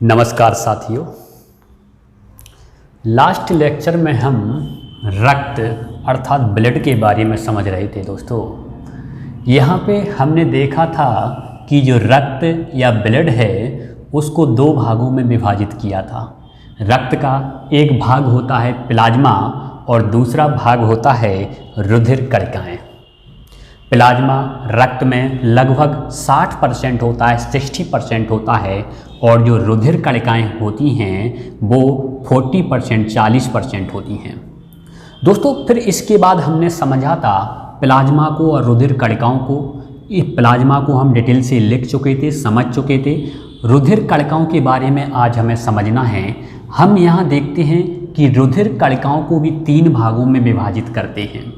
नमस्कार साथियों। Last lecture में हम रक्त अर्थात ब्लड के बारे में समझ रहे थे दोस्तों। यहाँ पे हमने देखा था कि जो रक्त या ब्लड है उसको दो भागों में विभाजित किया था। रक्त का एक भाग होता है प्लाज्मा और दूसरा भाग होता है रुधिर कणिकाएँ। प्लाज्मा रक्त में लगभग 60% होता है, 60% होता है, और जो रुधिर कणिकाएँ होती हैं वो 40% 40% होती हैं दोस्तों। फिर इसके बाद हमने समझा था प्लाज्मा को और रुधिर कणिकाओं को। इस प्लाज्मा को हम डिटेल से लिख चुके थे, समझ चुके थे। रुधिर कणिकाओं के बारे में आज हमें समझना है। हम यहाँ देखते हैं कि रुधिर कणिकाओं को भी 3 भागों में विभाजित करते हैं।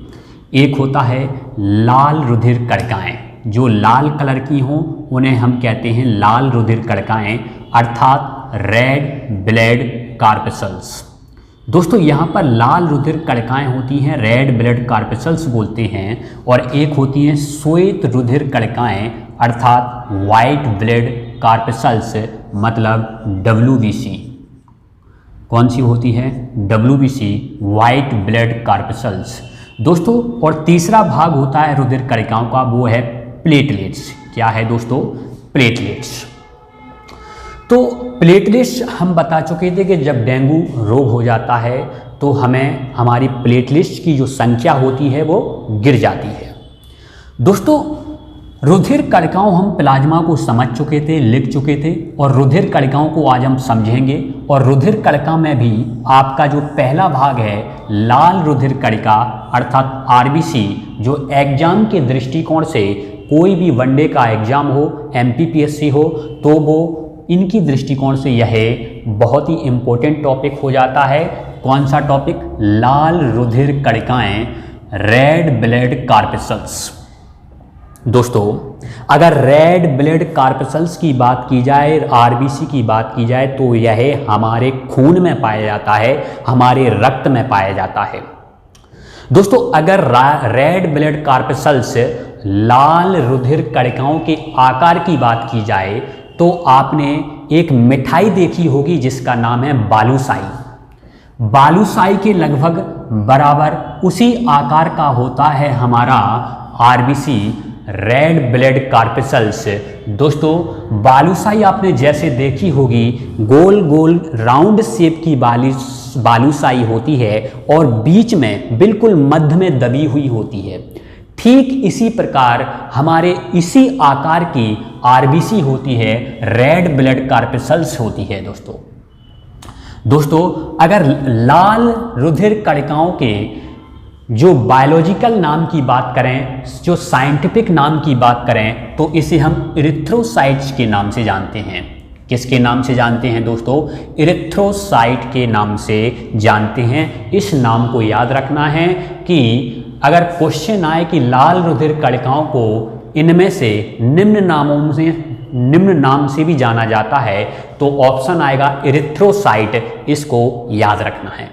एक होता है लाल रुधिर कणिकाएँ, जो लाल कलर की हों उन्हें हम कहते हैं लाल रुधिर कणिकाएँ अर्थात रेड ब्लड कार्पेसल्स। दोस्तों यहाँ पर लाल रुधिर कणिकाएँ होती हैं, रेड ब्लड कार्पेसल्स बोलते हैं, और एक होती हैं श्वेत रुधिर कणिकाएँ अर्थात वाइट ब्लड कार्पेसल्स, मतलब WBC। कौन सी होती है? WBC, वाइट ब्लड कार्पेसल्स दोस्तों। और तीसरा भाग होता है रुधिर कणिकाओं का, वो है प्लेटलेट्स। क्या है दोस्तों? प्लेटलेट्स। तो प्लेटलेट्स हम बता चुके थे कि जब डेंगू रोग हो जाता है तो हमें हमारी प्लेटलेट्स की जो संख्या होती है वो गिर जाती है। दोस्तों रुधिर कणिकाओं हम प्लाज्मा को समझ चुके थे, लिख चुके थे, और रुधिर कणिकाओं को आज हम समझेंगे। और रुधिर कणिका में भी आपका जो पहला भाग है लाल रुधिर कणिका अर्थात RBC, जो एग्जाम के दृष्टिकोण से कोई भी वनडे का एग्जाम हो, MPPSC हो, तो वो इनकी दृष्टिकोण से यह बहुत ही इम्पोर्टेंट टॉपिक हो जाता है। कौन सा टॉपिक? लाल रुधिर कणिकाएँ, रेड ब्लड कार्पेसल्स। दोस्तों अगर रेड ब्लड कार्पेसल्स की बात की जाए, RBC की बात की जाए, तो यह हमारे खून में पाया जाता है, हमारे रक्त में पाया जाता है। दोस्तों अगर रेड ब्लड कार्पेसल्स लाल रुधिर कणिकाओं के आकार की बात की जाए तो आपने एक मिठाई देखी होगी जिसका नाम है बालूशाही। बालूशाही के लगभग बराबर उसी आकार का होता है हमारा RBC, रेड ब्लड कार्पेसल्स। दोस्तों बालूशाही आपने जैसे देखी होगी, गोल गोल राउंड शेप की बालूशाही होती है और बीच में बिल्कुल मध्य में दबी हुई होती है। ठीक इसी प्रकार हमारे इसी आकार की RBC होती है, रेड ब्लड कार्पेसल्स होती है दोस्तों अगर लाल रुधिर कणिकाओं के जो बायोलॉजिकल नाम की बात करें, जो साइंटिफिक नाम की बात करें, तो इसे हम इरिथ्रोसाइट्स के नाम से जानते हैं। किसके नाम से जानते हैं दोस्तों? इरिथ्रोसाइट के नाम से जानते हैं। इस नाम को याद रखना है कि अगर क्वेश्चन आए कि लाल रुधिर कणिकाओं को इनमें से निम्न नाम से भी जाना जाता है तो ऑप्शन आएगा इरिथ्रोसाइट। इसको याद रखना है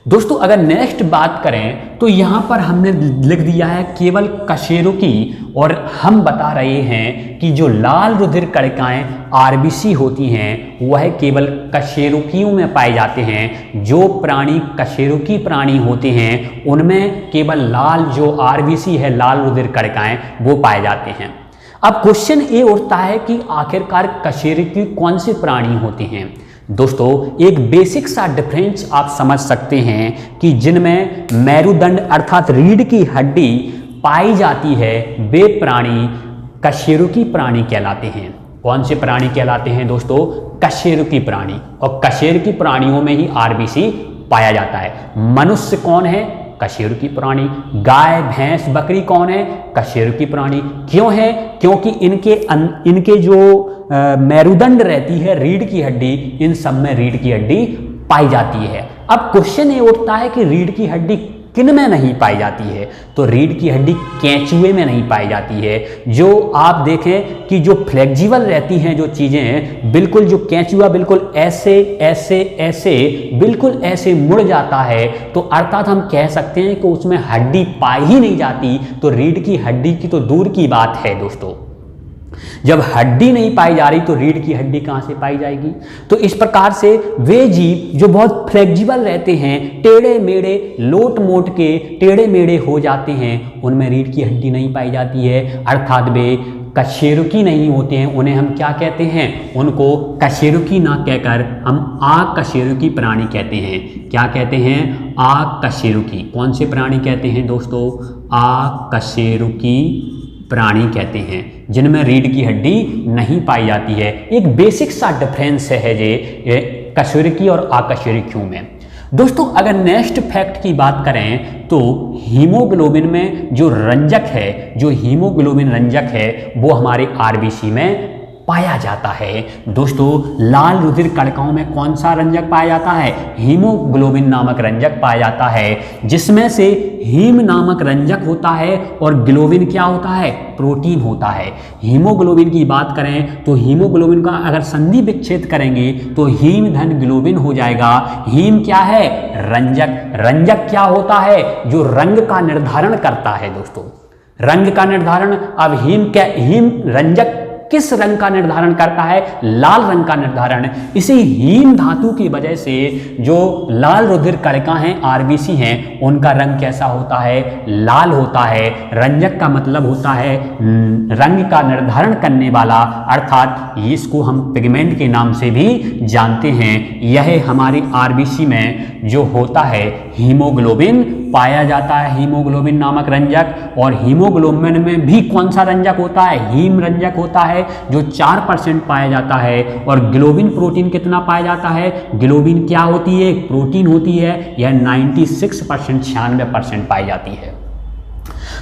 दोस्तों। अगर नेक्स्ट बात करें तो यहाँ पर हमने लिख दिया है केवल कशेरुकी, और हम बता रहे हैं कि जो लाल रुधिर कणिकाएँ RBC होती हैं वह केवल कशेरुकियों में पाए जाते हैं। जो प्राणी कशेरुकी प्राणी होते हैं उनमें केवल लाल जो RBC है, लाल रुधिर कणिकाएँ, वो पाए जाते हैं। अब क्वेश्चन ये उठता है कि आखिरकार कशेरुकी कौन से प्राणी होते हैं? दोस्तों एक बेसिक सा डिफरेंस आप समझ सकते हैं कि जिनमें मेरुदंड अर्थात रीढ़ की हड्डी पाई जाती है वे प्राणी कशेरुकी प्राणी कहलाते हैं। कौन से प्राणी कहलाते हैं दोस्तों? कशेरुकी प्राणी। और कशेरुकी प्राणियों में ही RBC पाया जाता है। मनुष्य कौन है? कशेरुकी प्राणी। गाय भैंस बकरी कौन है? कशेरुकी प्राणी। क्यों है? क्योंकि इनके जो मेरुदंड रहती है, रीढ़ की हड्डी, इन सब में रीढ़ की हड्डी पाई जाती है। अब क्वेश्चन ये उठता है कि रीढ़ की हड्डी किन में नहीं पाई जाती है? तो रीढ़ की हड्डी केंचुए में नहीं पाई जाती है। जो आप देखें कि जो फ्लेक्सिबल रहती हैं जो चीज़ें, बिल्कुल जो केंचुआ बिल्कुल ऐसे ऐसे ऐसे बिल्कुल ऐसे मुड़ जाता है, तो अर्थात हम कह सकते हैं कि उसमें हड्डी पाई ही नहीं जाती। तो रीढ़ की हड्डी की तो दूर की बात है दोस्तों। जब हड्डी नहीं पाई जा रही तो रीढ़ की हड्डी कहाँ से पाई जाएगी। तो इस प्रकार से वे जीव जो बहुत फ्लेक्सिबल रहते हैं, टेढ़े मेढ़े लोट मोट के टेढ़े मेढ़े हो जाते हैं, उनमें रीढ़ की हड्डी नहीं पाई जाती है, अर्थात वे कशेरुकी नहीं होते हैं। उन्हें हम क्या कहते हैं, उनको कशेरुकी ना कहकर हम अकशेरुकी प्राणी कहते हैं। क्या कहते हैं, अकशेरुकी। कौन से प्राणी कहते हैं दोस्तों, अकशेरुकी प्राणी कहते हैं, जिनमें रीढ़ की हड्डी नहीं पाई जाती है। एक बेसिक सा डिफरेंस है ये कशेरुकी और अकशेरुकियों में। दोस्तों अगर नेक्स्ट फैक्ट की बात करें तो हीमोग्लोबिन में जो रंजक है, जो हीमोग्लोबिन रंजक है, वो हमारे आरबीसी में पाया जाता है। दोस्तों लाल रुधिर कणिकाओं में कौन सा रंजक पाया जाता है, हीमोग्लोबिन नामक रंजक पाया जाता है, जिसमें से हीम नामक रंजक होता है और ग्लोबिन क्या होता है, प्रोटीन होता है। हीमोग्लोबिन की बात करें तो हीमोग्लोबिन का अगर संधि विच्छेद करेंगे तो हीम धन ग्लोबिन हो जाएगा। हीम क्या है, रंजक। रंजक क्या होता है, जो रंग का निर्धारण करता है। दोस्तों रंग का निर्धारण, अब हीम रंजक किस रंग का निर्धारण करता है, लाल रंग का निर्धारण। इसी हीम धातु की वजह से जो लाल रुधिर कणिका हैं, आरबीसी हैं, उनका रंग कैसा होता है, लाल होता है। रंजक का मतलब होता है रंग का निर्धारण करने वाला, अर्थात इसको हम पिगमेंट के नाम से भी जानते हैं। यह हमारी आरबीसी में जो होता है हीमोग्लोबिन पाया जाता है, हीमोग्लोबिन नामक रंजक। और हीमोग्लोबिन में भी कौन सा रंजक होता है, हीम रंजक होता है, जो 4% पाया जाता है। और ग्लोबिन प्रोटीन कितना पाया जाता है, ग्लोबिन क्या होती है, प्रोटीन होती है, यह 96%, 96% पाई जाती है।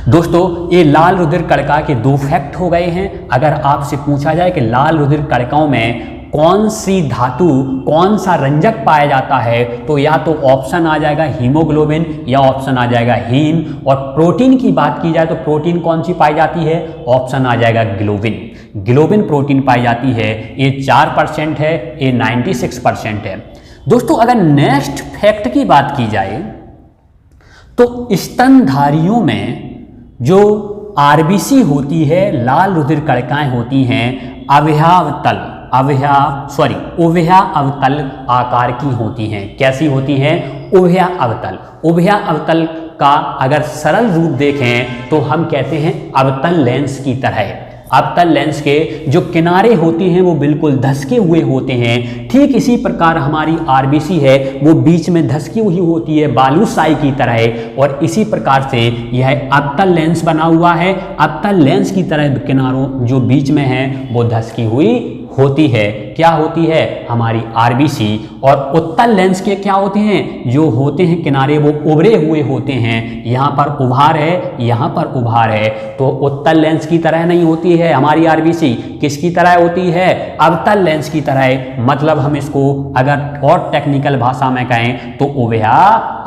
दोस्तों ये लाल रुधिर कणिका के 2 फैक्ट हो गए हैं। अगर आपसे पूछा जाए कि लाल रुधिर कणिकाओं में कौन सी धातु, कौन सा रंजक पाया जाता है, तो या तो ऑप्शन आ जाएगा हीमोग्लोबिन या ऑप्शन आ जाएगा हीम। और प्रोटीन की बात की जाए तो प्रोटीन कौन सी पाई जाती है, ऑप्शन आ जाएगा ग्लोबिन। ग्लोबिन प्रोटीन पाई जाती है, ये 4% है, ये 96% है। दोस्तों अगर नेक्स्ट फैक्ट की बात की जाए तो स्तनधारियों में जो आरबीसी होती है, लाल रुधिर कणिकाएं होती हैं, उभया अवतल आकार की होती हैं। कैसी होती हैं, उभया अवतल। उभया अवतल का अगर सरल रूप देखें तो हम कहते हैं अवतल लेंस की तरह। अवतल लेंस के जो किनारे होते हैं वो बिल्कुल धसके हुए होते हैं। ठीक इसी प्रकार हमारी आरबीसी है, वो बीच में धसकी हुई होती है बालूशाही की तरह। और इसी प्रकार से यह अवतल लेंस बना हुआ है। अवतल लेंस की तरह किनारों जो बीच में है वो धसकी हुई होती है। क्या होती है, हमारी आरबीसी। और उत्तल लेंस के क्या होते हैं, जो होते हैं किनारे वो उभरे हुए होते हैं। यहाँ पर उभार है, यहाँ पर उभार है, तो उत्तल लेंस की तरह नहीं होती है हमारी आरबीसी। किसकी तरह होती है, अवतल लेंस की तरह। मतलब हम इसको अगर और टेक्निकल भाषा में कहें तो उभया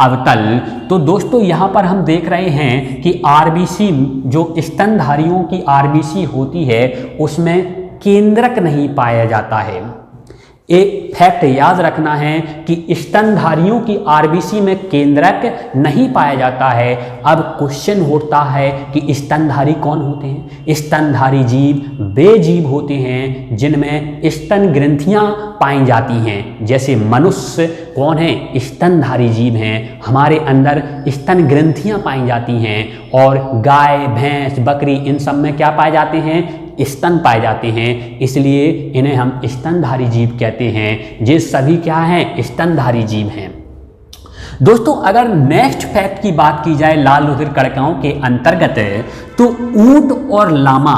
अवतल। तो दोस्तों यहाँ पर हम देख रहे हैं कि आरबीसी जो स्तनधारियों की आरबीसी होती है उसमें केंद्रक नहीं पाया जाता है। एक फैक्ट याद रखना है कि स्तनधारियों की आरबीसी में केंद्रक नहीं पाया जाता है। अब क्वेश्चन होता है कि स्तनधारी कौन होते हैं। स्तनधारी जीव वे जीव होते हैं जिनमें स्तन ग्रंथियां पाई जाती हैं। जैसे मनुष्य कौन है, स्तनधारी जीव हैं, हमारे अंदर स्तन ग्रंथियां पाई जाती हैं। और गाय, भैंस, बकरी, इन सब में क्या पाए जाते हैं, स्तन पाए जाते हैं, इसलिए इन्हें हम स्तनधारी जीव कहते हैं। ये सभी क्या हैं, स्तनधारी जीव हैं। दोस्तों अगर नेक्स्ट फैक्ट की बात की जाए लाल रुधिर कणिकाओं के अंतर्गत, तो ऊंट और लामा,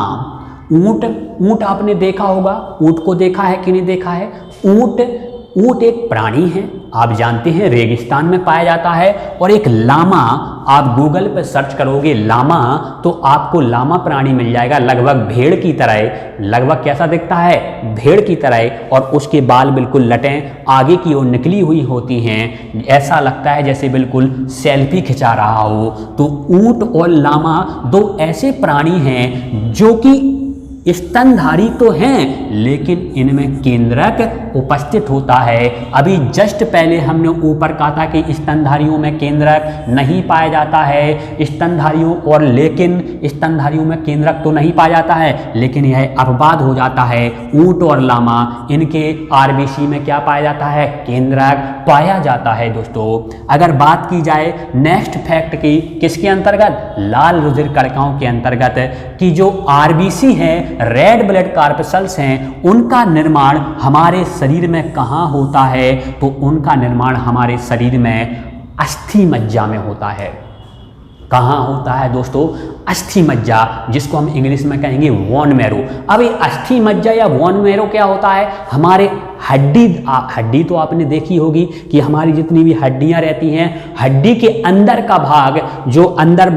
ऊंट आपने देखा होगा, ऊंट को देखा है कि नहीं देखा है। ऊंट एक प्राणी है, आप जानते हैं रेगिस्तान में पाया जाता है। और एक लामा, आप गूगल पर सर्च करोगे लामा तो आपको लामा प्राणी मिल जाएगा, लगभग भेड़ की तरह। लगभग कैसा दिखता है, भेड़ की तरह। और उसके बाल बिल्कुल लटें आगे की ओर निकली हुई होती हैं, ऐसा लगता है जैसे बिल्कुल सेल्फी खिंचा रहा हो। तो ऊंट और लामा 2 ऐसे प्राणी हैं जो कि स्तनधारी तो हैं लेकिन इनमें केंद्रक उपस्थित होता है। अभी जस्ट पहले हमने ऊपर कहा था कि स्तनधारियों में केंद्रक नहीं पाया जाता है, स्तनधारियों और लेकिन स्तनधारियों में केंद्रक तो नहीं पाया जाता है, लेकिन यह अपवाद हो जाता है। ऊंट और लामा इनके आरबीसी में क्या पाया जाता है, केंद्रक पाया जाता है। दोस्तों अगर बात की जाए नेक्स्ट फैक्ट की, किसके अंतर्गत, लाल रुधिर कणिकाओं के अंतर्गत, कि जो आरबीसी है, रेड ब्लड कॉर्पस्कल्स हैं, उनका निर्माण हमारे शरीर में कहाँ होता है, तो उनका निर्माण हमारे शरीर में अस्थि मज्जा में होता है। कहाँ होता है दोस्तों, अस्थि मज्जा, जिसको हम इंग्लिश में कहेंगे बोन मैरो। अब ये अस्थि मज्जा या बोन मैरो क्या होता है, हमारे हड्डी तो आपने देखी होगी कि हमारी जितनी भी हड्डियां रहती हैं, हड्डी के अंदर का भाग, जो अंदर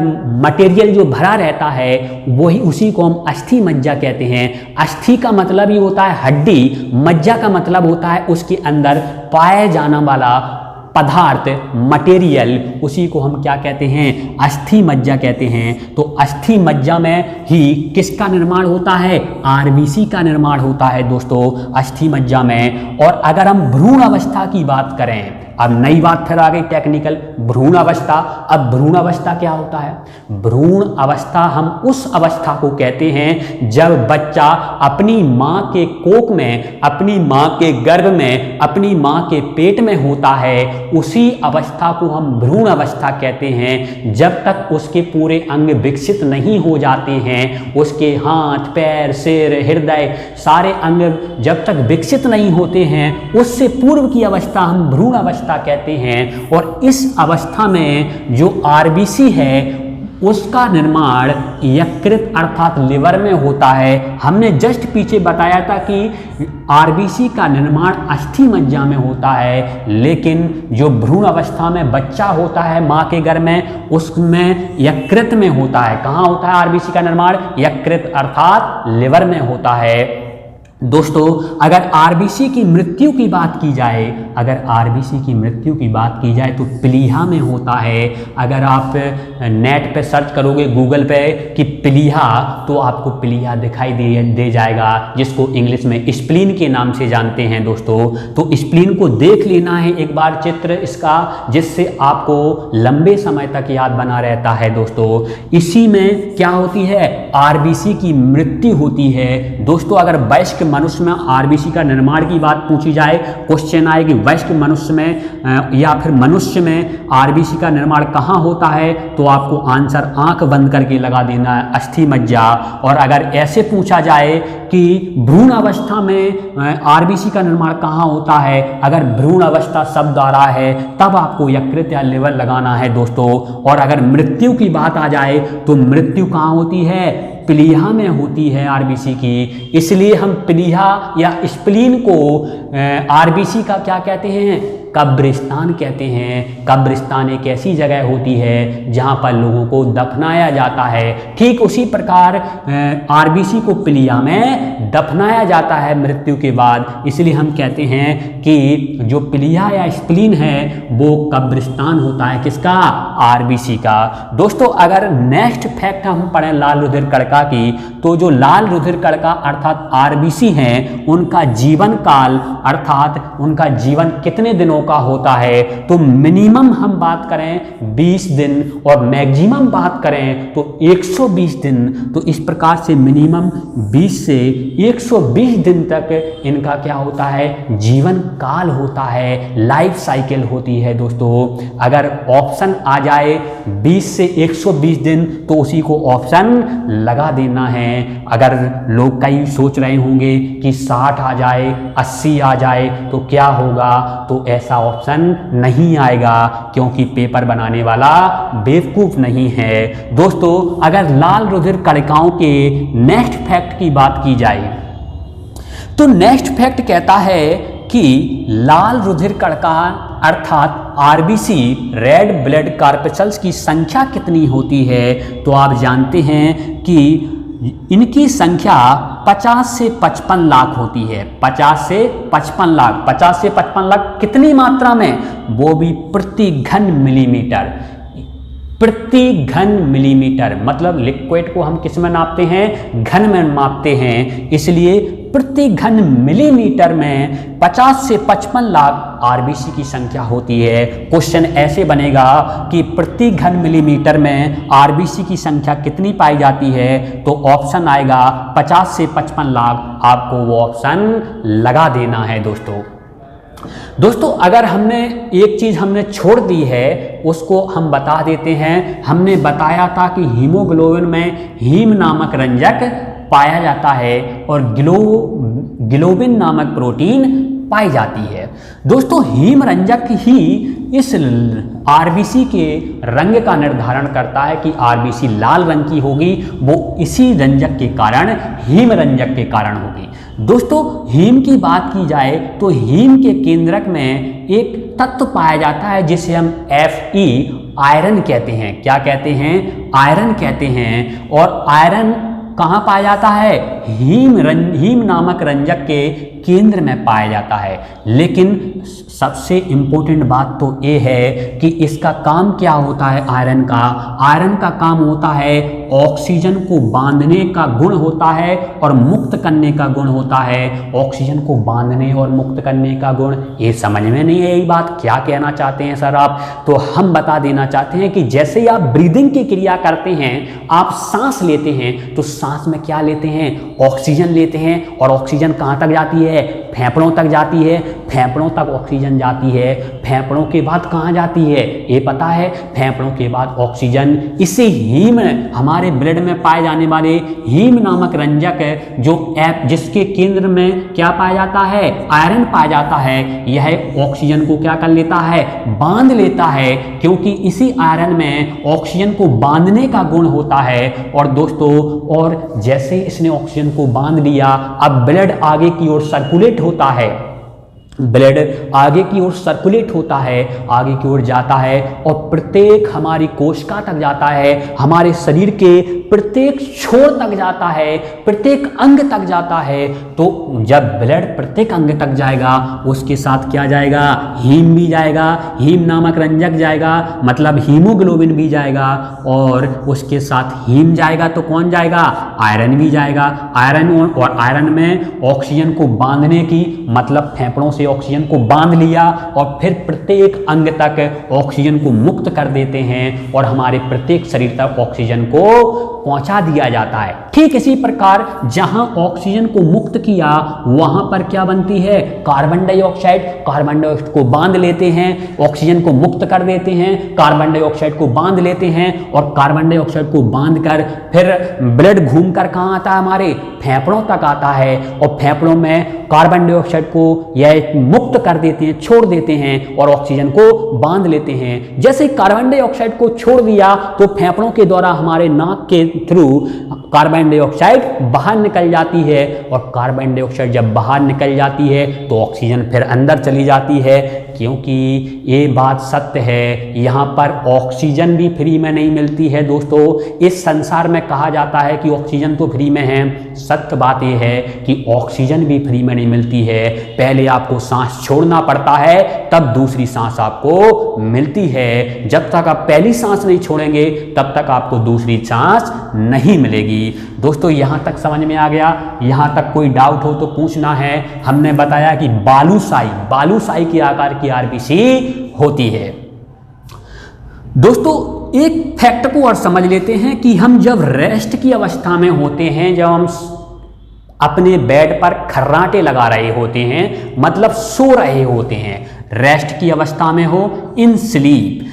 मटेरियल जो भरा रहता है, वही उसी को हम अस्थि मज्जा कहते हैं। अस्थि का मतलब ही होता है हड्डी, मज्जा का मतलब होता है उसके अंदर पाया जाने वाला पदार्थ, मटेरियल, उसी को हम क्या कहते हैं, अस्थि मज्जा कहते हैं। तो अस्थि मज्जा में ही किसका निर्माण होता है, आरबीसी का निर्माण होता है दोस्तों, अस्थि मज्जा में। और अगर हम भ्रूण अवस्था की बात करें, अब नई बात फिर आ गई टेक्निकल, भ्रूण अवस्था। अब भ्रूण अवस्था क्या होता है, भ्रूण अवस्था हम उस अवस्था को कहते हैं जब बच्चा अपनी माँ के कोख में, अपनी माँ के गर्भ में, अपनी माँ के पेट में होता है, उसी अवस्था को हम भ्रूण अवस्था कहते हैं। जब तक उसके पूरे अंग विकसित नहीं हो जाते हैं, उसके हाथ, पैर, सिर, हृदय, सारे अंग जब तक विकसित नहीं होते हैं, उससे पूर्व की अवस्था हम भ्रूण अवस्था कहते हैं। और इस अवस्था में जो आरबीसी है उसका निर्माण यकृत अर्थात लिवर में होता है। हमने जस्ट पीछे बताया था कि आरबीसी का निर्माण अस्थि मज्जा में होता है, लेकिन जो भ्रूण अवस्था में बच्चा होता है माँ के गर्भ में, उसमें यकृत में होता है। कहाँ होता है आरबीसी का निर्माण, यकृत अर्थात लिवर में होता है। दोस्तों अगर आरबीसी की मृत्यु की बात की जाए, अगर आरबीसी की मृत्यु की बात की जाए तो प्लीहा में होता है। अगर आप नेट पे सर्च करोगे गूगल पे कि प्लीहा, तो आपको प्लीहा दिखाई दे जाएगा, जिसको इंग्लिश में स्प्लीन के नाम से जानते हैं दोस्तों। तो स्प्लीन को देख लेना है एक बार चित्र इसका, जिससे आपको लंबे समय तक याद बना रहता है दोस्तों। इसी में क्या होती है, आरबीसी की मृत्यु होती है। दोस्तों अगर वयस्क मनुष्य में आरबीसी का निर्माण की बात पूछी जाए, क्वेश्चन आए कि वयस्क मनुष्य में या फिर मनुष्य में आरबीसी का निर्माण कहाँ होता है, तो आपको आंसर आंख बंद करके लगा देना है, अस्थि मज्जा। और अगर ऐसे पूछा जाए कि भ्रूण अवस्था में आरबीसी का निर्माण कहाँ होता है, अगर भ्रूण अवस्था शब्द आ रहा है तब आपको यकृत या लिवर लगाना है दोस्तों। और अगर मृत्यु की बात आ जाए तो मृत्यु कहाँ होती है, प्लीहा में होती है आरबीसी की। इसलिए हम प्लीहा या स्प्लीन को आरबीसी का क्या कहते हैं, कब्रिस्तान कहते हैं। कब्रिस्तान एक ऐसी जगह होती है जहां पर लोगों को दफनाया जाता है। ठीक उसी प्रकार आरबीसी को प्लीहा में दफनाया जाता है मृत्यु के बाद। इसलिए हम कहते हैं कि जो प्लीहा या स्प्लीन है वो कब्रिस्तान होता है, किसका, आरबीसी का। दोस्तों अगर नेक्स्ट फैक्ट हम पढ़ें लाल रुधिर कणिका की, तो जो लाल रुधिर कणिका अर्थात आरबीसी हैं, उनका जीवन काल अर्थात उनका जीवन कितने दिनों का होता है, तो मिनिमम हम बात करें 20 दिन और मैक्सिमम बात करें तो 120 दिन। तो इस प्रकार से मिनिमम 20 से 120 दिन तक इनका क्या होता है, जीवन काल होता है, लाइफ साइकिल होती है दोस्तों। अगर ऑप्शन आ जाए 20 से 120 दिन तो उसी को ऑप्शन लगा देना है। अगर लोग कई सोच रहे होंगे कि 60 आ जाए, 80 आ जाए तो क्या होगा, तो ऐसा ऑप्शन नहीं आएगा, क्योंकि पेपर बनाने वाला बेवकूफ नहीं है दोस्तों। अगर लाल रुधिर कणिकाओं के नेक्स्ट फैक्ट की बात की जाए तो नेक्स्ट फैक्ट कहता है कि लाल रुधिर कणिका अर्थात आरबीसी, रेड ब्लड कॉर्पस्कल्स की संख्या कितनी होती है, तो आप जानते हैं कि इनकी संख्या 50 से 55 लाख होती है। 50 से 55 लाख, 50 से 55 लाख कितनी मात्रा में, वो भी प्रति घन मिलीमीटर। प्रति घन मिलीमीटर, मतलब लिक्विड को हम किस में नापते हैं, घन में मापते हैं, इसलिए प्रति घन मिलीमीटर में 50 से 55 लाख आरबीसी की संख्या होती है। क्वेश्चन ऐसे बनेगा कि प्रति घन मिलीमीटर में आरबीसी की संख्या कितनी पाई जाती है, तो ऑप्शन आएगा 50 से 55 लाख, आपको वो ऑप्शन लगा देना है दोस्तों अगर हमने एक चीज़ हमने छोड़ दी है उसको हम बता देते हैं। हमने बताया था कि हीमोग्लोबिन में हीम नामक रंजक पाया जाता है और ग्लोबिन नामक प्रोटीन पाई जाती है। दोस्तों हीम रंजक ही इस आरबीसी के रंग का निर्धारण करता है कि आरबीसी लाल रंग की होगी, वो इसी रंजक के कारण, हीम रंजक के कारण होगी। दोस्तों हीम की बात की जाए तो हीम के केंद्रक में एक तत्व पाया जाता है जिसे हम Fe आयरन कहते हैं। क्या कहते हैं, आयरन कहते हैं। और आयरन कहाँ पाया जाता है, हीम नामक रंजक के केंद्र में पाया जाता है। लेकिन सबसे इम्पोर्टेंट बात तो ये है कि इसका काम क्या होता है, आयरन का काम होता है ऑक्सीजन को बांधने का गुण होता है और मुक्त करने का गुण होता है। ऑक्सीजन को बांधने और मुक्त करने का गुण, ये समझ में नहीं है, यही बात क्या कहना चाहते हैं सर आप, तो हम बता देना चाहते हैं कि जैसे ही आप ब्रीदिंग की क्रिया करते हैं, आप सांस लेते हैं, तो सांस में क्या लेते हैं, ऑक्सीजन लेते हैं। और ऑक्सीजन कहाँ तक जाती है, फेफड़ों तक जाती है, फेफड़ों तक ऑक्सीजन जाती है। फेफड़ों के बाद कहाँ जाती है, ये पता है, फेफड़ों के बाद ऑक्सीजन इसे हीम, हमारे ब्लड में पाए जाने वाले हीम नामक रंजक जो जिसके केंद्र में क्या पाया जाता है, आयरन पाया जाता है, यह ऑक्सीजन को क्या कर लेता है, बांध लेता है, क्योंकि इसी आयरन में ऑक्सीजन को बांधने का गुण होता है। और दोस्तों और जैसे इसने ऑक्सीजन को बांध लिया, अब ब्लड आगे की ओर सर्कुलेट होता है, ब्लड आगे की ओर सर्कुलेट होता है, आगे की ओर जाता है और प्रत्येक हमारी कोशिका तक जाता है, हमारे शरीर के प्रत्येक छोर तक जाता है, प्रत्येक अंग तक जाता है। तो जब ब्लड प्रत्येक अंग तक जाएगा, उसके साथ क्या जाएगा, हीम भी जाएगा, हीम नामक रंजक जाएगा, मतलब हीमोग्लोबिन भी जाएगा, और उसके साथ हीम जाएगा तो कौन जाएगा, आयरन भी जाएगा। आयरन और आयरन में ऑक्सीजन को बांधने की, मतलब फेफड़ों से ऑक्सीजन को बांध लिया और फिर प्रत्येक अंग तक ऑक्सीजन को मुक्त कर देते हैं और हमारे प्रत्येक शरीर तक ऑक्सीजन को पहुंचा दिया जाता है। ठीक इसी प्रकार जहां ऑक्सीजन को मुक्त किया, वहां पर क्या बनती है, कार्बन डाइऑक्साइड। कार्बन डाइऑक्साइड को बांध लेते हैं, ऑक्सीजन को मुक्त कर देते हैं, कार्बन डाइऑक्साइड को बांध लेते हैं और कार्बन डाइऑक्साइड को बांध कर फिर ब्लड घूमकर कहां आता है, हमारे फेफड़ों तक आता है और फेफड़ों में कार्बन डाइऑक्साइड को यह मुक्त कर देते हैं, छोड़ देते हैं और ऑक्सीजन को बांध लेते हैं। जैसे कार्बन डाइऑक्साइड को छोड़ दिया तो फेफड़ों के द्वारा हमारे नाक के थ्रू कार्बन डाइऑक्साइड बाहर निकल जाती है और कार्बन डाइऑक्साइड जब बाहर निकल जाती है तो ऑक्सीजन फिर अंदर चली जाती है। क्योंकि ये बात सत्य है, यहाँ पर ऑक्सीजन भी फ्री में नहीं मिलती है दोस्तों। इस संसार में कहा जाता है कि ऑक्सीजन तो फ्री में है, सत्य बात ये है कि ऑक्सीजन भी फ्री में नहीं मिलती है। पहले आपको सांस छोड़ना पड़ता है, तब दूसरी सांस आपको मिलती है। जब तक आप पहली सांस नहीं छोड़ेंगे तब तक आपको दूसरी सांस नहीं मिलेगी। दोस्तों यहाँ तक समझ में आ गया? यहाँ तक कोई डाउट हो तो पूछना है। हमने बताया कि बालूशाही के आकार की आरबीसी होती है। दोस्तों एक फैक्ट को और समझ लेते हैं कि हम जब रेस्ट की अवस्था में होते हैं, जब हम अपने बेड पर खर्राटे लगा रहे होते हैं, मतलब सो रहे होते हैं, रेस्ट की अवस्था में हो, इन स्लीप,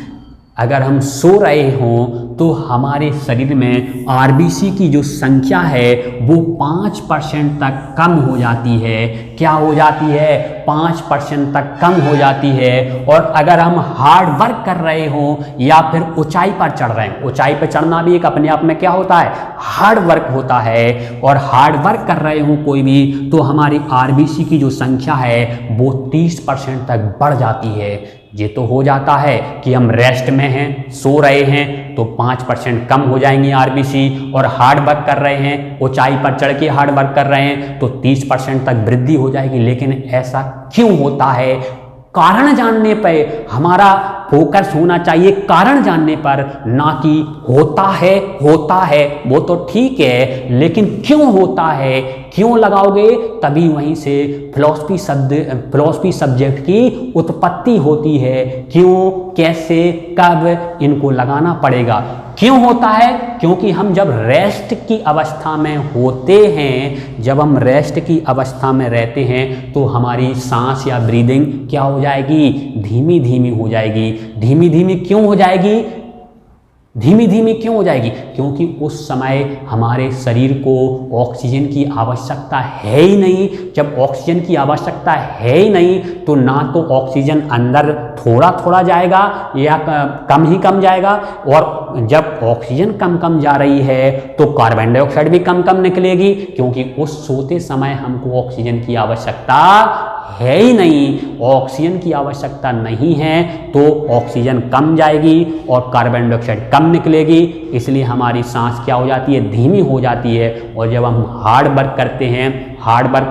अगर हम सो रहे हों तो हमारे शरीर में आरबीसी की जो संख्या है वो 5% तक कम हो जाती है। क्या हो जाती है? 5% तक कम हो जाती है। और अगर हम हार्ड वर्क कर रहे हों या फिर ऊंचाई पर चढ़ रहे हैं, ऊंचाई पर चढ़ना भी एक अपने आप में क्या होता है, हार्ड वर्क होता है, और हार्ड वर्क कर रहे हों कोई भी, तो हमारी आरबीसी की जो संख्या है वो 30% तक बढ़ जाती है। ये तो हो जाता है कि हम रेस्ट में हैं, सो रहे हैं, तो 5% कम हो जाएंगी आरबीसी, और हार्ड वर्क कर रहे हैं, ऊंचाई पर चढ़ के हार्ड वर्क कर रहे हैं तो 30% तक वृद्धि हो जाएगी। लेकिन ऐसा क्यों होता है? कारण जानने पर हमारा फोकस होना चाहिए, कारण जानने पर, ना कि होता है वो तो ठीक है लेकिन क्यों होता है, क्यों लगाओगे तभी वहीं से फिलॉसफी सब्जेक्ट की उत्पत्ति होती है। क्यों, कैसे, कब, इनको लगाना पड़ेगा। क्यों होता है? क्योंकि हम जब रेस्ट की अवस्था में होते हैं, जब हम रेस्ट की अवस्था में रहते हैं तो हमारी सांस या ब्रीदिंग क्या हो जाएगी, धीमी धीमी हो जाएगी। धीमी धीमी क्यों हो जाएगी? धीमी धीमी क्यों हो जाएगी? क्योंकि उस समय हमारे शरीर को ऑक्सीजन की आवश्यकता है ही नहीं। जब ऑक्सीजन की आवश्यकता है ही नहीं तो ना तो ऑक्सीजन अंदर थोड़ा थोड़ा जाएगा या कम ही कम जाएगा, और जब ऑक्सीजन कम कम जा रही है तो कार्बन डाइऑक्साइड भी कम कम निकलेगी, क्योंकि उस सोते समय हमको ऑक्सीजन की आवश्यकता है ही नहीं। ऑक्सीजन की आवश्यकता नहीं है तो ऑक्सीजन कम जाएगी और कार्बन डाइऑक्साइड कम निकलेगी, इसलिए हमारी सांस क्या हो जाती है, धीमी हो जाती है। और जब हम हार्ड वर्क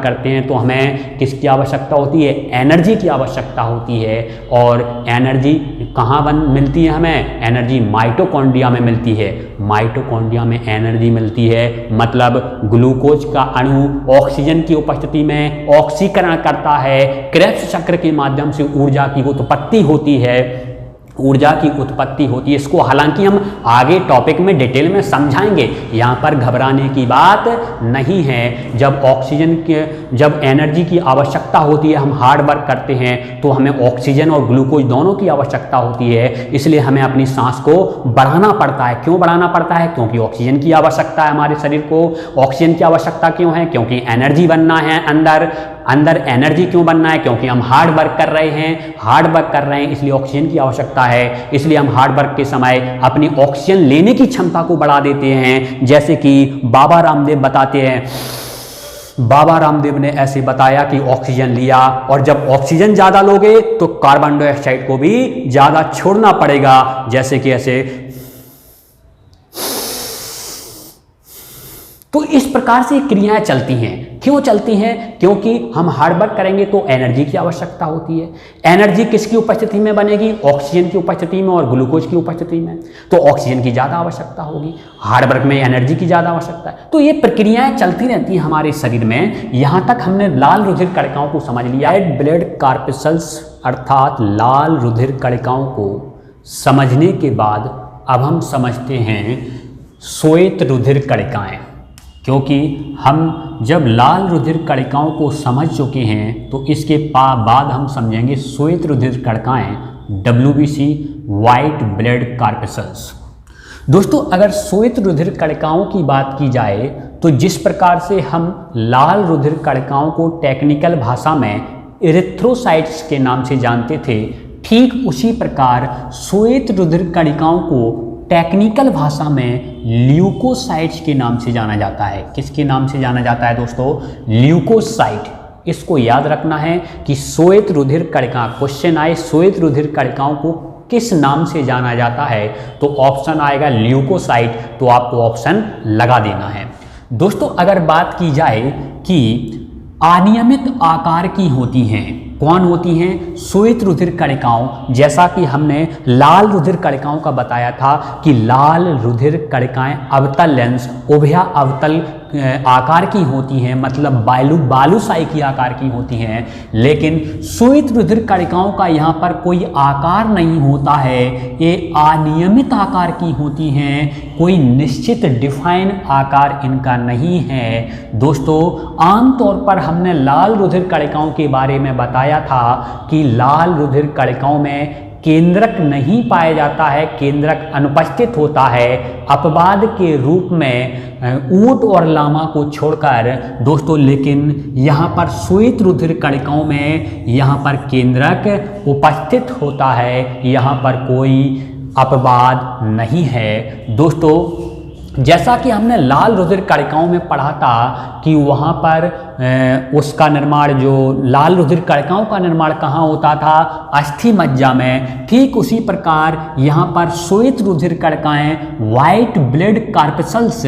करते हैं तो हमें किसकी आवश्यकता होती है, एनर्जी की आवश्यकता होती है। और एनर्जी कहाँ मिलती है हमें? एनर्जी माइटोकॉन्ड्रिया में मिलती है। माइटोकॉन्ड्रिया में एनर्जी मिलती है, मतलब ग्लूकोज का अणु ऑक्सीजन की उपस्थिति में ऑक्सीकरण करता है। क्रेब्स चक्र के माध्यम से ऊर्जा की उत्पत्ति होती है, इसको हालांकि हम आगे टॉपिक में डिटेल में समझाएंगे, यहाँ पर घबराने की बात नहीं है। जब एनर्जी की आवश्यकता होती है, हम हार्ड वर्क करते हैं तो हमें ऑक्सीजन और ग्लूकोज दोनों की आवश्यकता होती है, इसलिए हमें अपनी सांस को बढ़ाना पड़ता है। क्यों बढ़ाना पड़ता है? क्योंकि ऑक्सीजन की आवश्यकता है हमारे शरीर को। ऑक्सीजन की आवश्यकता क्यों है? क्योंकि एनर्जी बनना है अंदर एनर्जी क्यों बनना है? क्योंकि हम हार्ड वर्क कर रहे हैं, इसलिए ऑक्सीजन की आवश्यकता है। इसलिए हम हार्ड वर्क के समय अपनी ऑक्सीजन लेने की क्षमता को बढ़ा देते हैं, जैसे कि बाबा रामदेव बताते हैं। बाबा रामदेव ने ऐसे बताया कि ऑक्सीजन लिया, और जब ऑक्सीजन ज़्यादा लोगे तो कार्बन डाइऑक्साइड को भी ज़्यादा छोड़ना पड़ेगा, जैसे कि ऐसे। तो इस प्रकार से क्रियाएं चलती हैं। क्यों चलती हैं? क्योंकि हम हार्ड वर्क करेंगे तो एनर्जी की आवश्यकता होती है। एनर्जी किसकी उपस्थिति में बनेगी? ऑक्सीजन की उपस्थिति में और ग्लूकोज की उपस्थिति में। तो ऑक्सीजन की ज़्यादा आवश्यकता होगी, हार्ड वर्क में एनर्जी की ज़्यादा आवश्यकता है। तो ये प्रक्रियाएं चलती रहती हैं हमारे शरीर में। यहाँ तक हमने लाल रुधिर कणिकाओं को समझ लिया। रेड ब्लड कॉर्पस्कल्स अर्थात लाल रुधिर कणिकाओं को समझने के बाद अब हम समझते हैं श्वेत रुधिर कणिकाएं, क्योंकि हम जब लाल रुधिर कणिकाओं को समझ चुके हैं तो इसके बाद हम समझेंगे श्वेत रुधिर कणिकाएं, WBC व्हाइट ब्लड कॉर्पस्कल्स। दोस्तों, अगर श्वेत रुधिर कणिकाओं की बात की जाए तो जिस प्रकार से हम लाल रुधिर कणिकाओं को टेक्निकल भाषा में इरिथ्रोसाइट्स के नाम से जानते थे, ठीक उसी प्रकार श्वेत रुधिर कणिकाओं को टेक्निकल भाषा में ल्यूकोसाइट्स के नाम से जाना जाता है। किसके नाम से जाना जाता है दोस्तों? ल्यूकोसाइट। इसको याद रखना है कि श्वेत रुधिर कणिका, क्वेश्चन आए श्वेत रुधिर कणिकाओं को किस नाम से जाना जाता है तो ऑप्शन आएगा ल्यूकोसाइट, तो आपको ऑप्शन लगा देना है। दोस्तों, अगर बात की जाए कि अनियमित आकार की होती हैं, कौन होती हैं? श्वेत रुधिर कणिकाओं। जैसा कि हमने लाल रुधिर कणिकाओं का बताया था कि लाल रुधिर कणिकाएं अवतल लेंस, उभया अवतल आकार की होती हैं, मतलब बालूशाही की आकार की होती हैं। लेकिन श्वेत रुधिर कणिकाओं का यहाँ पर कोई आकार नहीं होता है, ये अनियमित आकार की होती हैं, कोई निश्चित डिफाइन आकार इनका नहीं है। दोस्तों, आमतौर पर हमने लाल रुधिर कणिकाओं के बारे में बताया था कि लाल रुधिर कणिकाओं में केंद्रक नहीं पाया जाता है, केंद्रक अनुपस्थित होता है। अपवाद के रूप में ऊंट और लामा को छोड़कर दोस्तों, लेकिन यहाँ पर श्वेत रुधिर कणिकाओं में यहाँ पर केंद्रक उपस्थित होता है, यहाँ पर कोई अपवाद नहीं है। दोस्तों, जैसा कि हमने लाल रुधिर कणिकाओं में पढ़ा था कि वहाँ पर उसका निर्माण, जो लाल रुधिर कणिकाओं का निर्माण कहाँ होता था? अस्थि मज्जा में। ठीक उसी प्रकार यहाँ पर श्वेत रुधिर कणिकाएं, व्हाइट ब्लड कार्पसल्स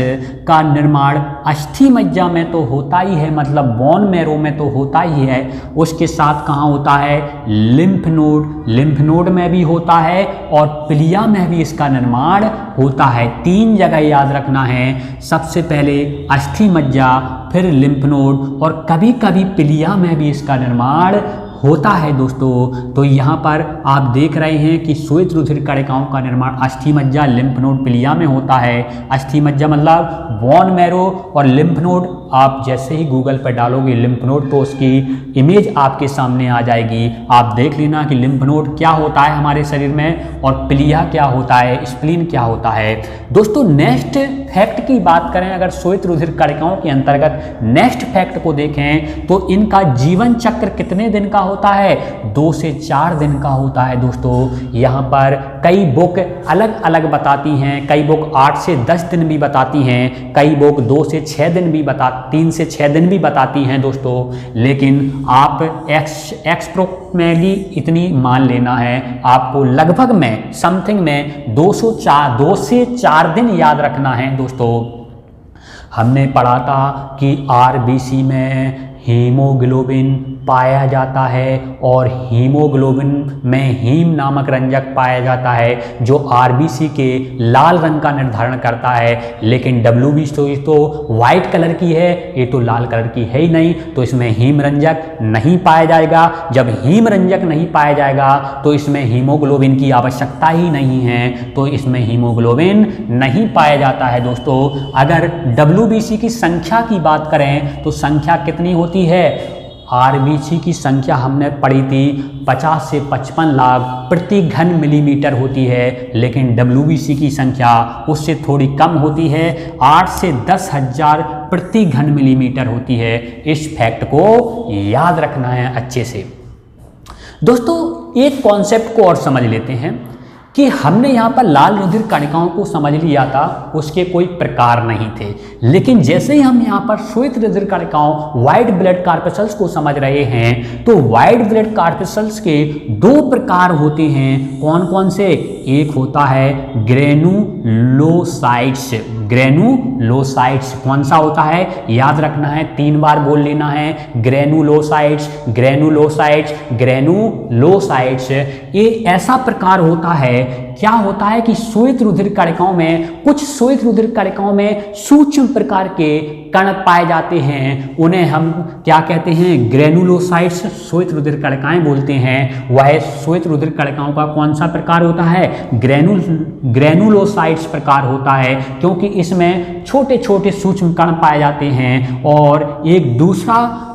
का निर्माण अस्थि मज्जा में तो होता ही है, मतलब बोन मैरो में तो होता ही है, उसके साथ कहाँ होता है? लिम्फ नोड, लिम्फ नोड में भी होता है और पिलिया में भी इसका निर्माण होता है। 3 जगह याद रखना है, सबसे पहले अस्थि मज्जा, फिर लिम्फ नोड और कभी कभी पिलिया में भी इसका निर्माण होता है दोस्तों। तो यहाँ पर आप देख रहे हैं कि श्वेत रुधिर कणिकाओं का निर्माण अस्थि मज्जा, लिम्फ नोड, पिलिया में होता है। अस्थि मज्जा मतलब बोन मैरो और लिम्फ नोड, आप जैसे ही गूगल पर डालोगे लिम्फ नोड तो उसकी इमेज आपके सामने आ जाएगी। आप देख लेना कि लिम्फ नोड क्या होता है हमारे शरीर में और पिलिया क्या होता है, स्प्लीन क्या होता है। दोस्तों नेक्स्ट फैक्ट की बात करें, अगर श्वेत रुधिर कणिकाओं के अंतर्गत नेक्स्ट फैक्ट को देखें तो इनका जीवन चक्र कितने दिन का होता है? 2 से 4 दिन का होता है दोस्तों। यहाँ पर कई बुक अलग अलग बताती हैं, कई बुक 8 से 10 दिन भी बताती हैं, कई बुक 2 से 6 दिन भी 3 से 6 दिन भी बताती हैं दोस्तों। लेकिन आप एक्सप्रोक्टली इतनी मान लेना है, आपको लगभग में समथिंग में 2 से 4 दिन याद रखना है दोस्तों। हमने पढ़ा था कि आरबीसी में हीमोग्लोबिन पाया जाता है और हीमोग्लोबिन में हीम नामक रंजक पाया जाता है जो आरबीसी के लाल रंग का निर्धारण करता है। लेकिन डब्ल्यूबीसी तो वाइट कलर की है, ये तो लाल कलर की है ही नहीं, तो इसमें हीम रंजक नहीं पाया जाएगा। जब हीम रंजक नहीं पाया जाएगा तो इसमें हीमोग्लोबिन की आवश्यकता ही नहीं है, तो इसमें हीमोग्लोबिन नहीं पाया जाता है दोस्तों। अगर डब्ल्यूबीसी की संख्या की बात करें तो संख्या कितनी होती है? आरबीसी की संख्या हमने पढ़ी थी 50 से 55 लाख प्रति घन मिलीमीटर होती है, लेकिन डब्ल्यूबीसी की संख्या उससे थोड़ी कम होती है, 8 से 10,000 प्रति घन मिलीमीटर होती है। इस फैक्ट को याद रखना है अच्छे से। दोस्तों एक कॉन्सेप्ट को और समझ लेते हैं कि हमने यहाँ पर लाल रुधिर कणिकाओं को समझ लिया था, उसके कोई प्रकार नहीं थे, लेकिन जैसे ही हम यहाँ पर श्वेत रुधिर कणिकाओं व्हाइट ब्लड कार्पसल्स को समझ रहे हैं तो व्हाइट ब्लड कार्पसल्स के 2 प्रकार होते हैं। कौन कौन से? एक होता है ग्रेनुलोसाइट्स। ग्रेनुलोसाइट्स कौन सा होता है? याद रखना है, 3 बार बोल लेना है, ग्रेनुलोसाइट्स, ग्रेनुलोसाइट्स, ग्रेनुलोसाइट्स। ये ऐसा प्रकार होता है, क्या होता है कि श्वेत रुधिर कणिकाओं में, कुछ श्वेत रुधिर कणिकाओं में सूक्ष्म प्रकार के कण पाए जाते हैं, उन्हें हम क्या कहते हैं? ग्रेनुलोसाइट्स श्वेत रुधिर कणिकाएं बोलते हैं। वह श्वेत रुधिर कणिकाओं का कौन सा प्रकार होता है? ग्रेनुलोसाइट्स प्रकार होता है, क्योंकि इसमें छोटे छोटे सूक्ष्म कण पाए जाते हैं। और एक दूसरा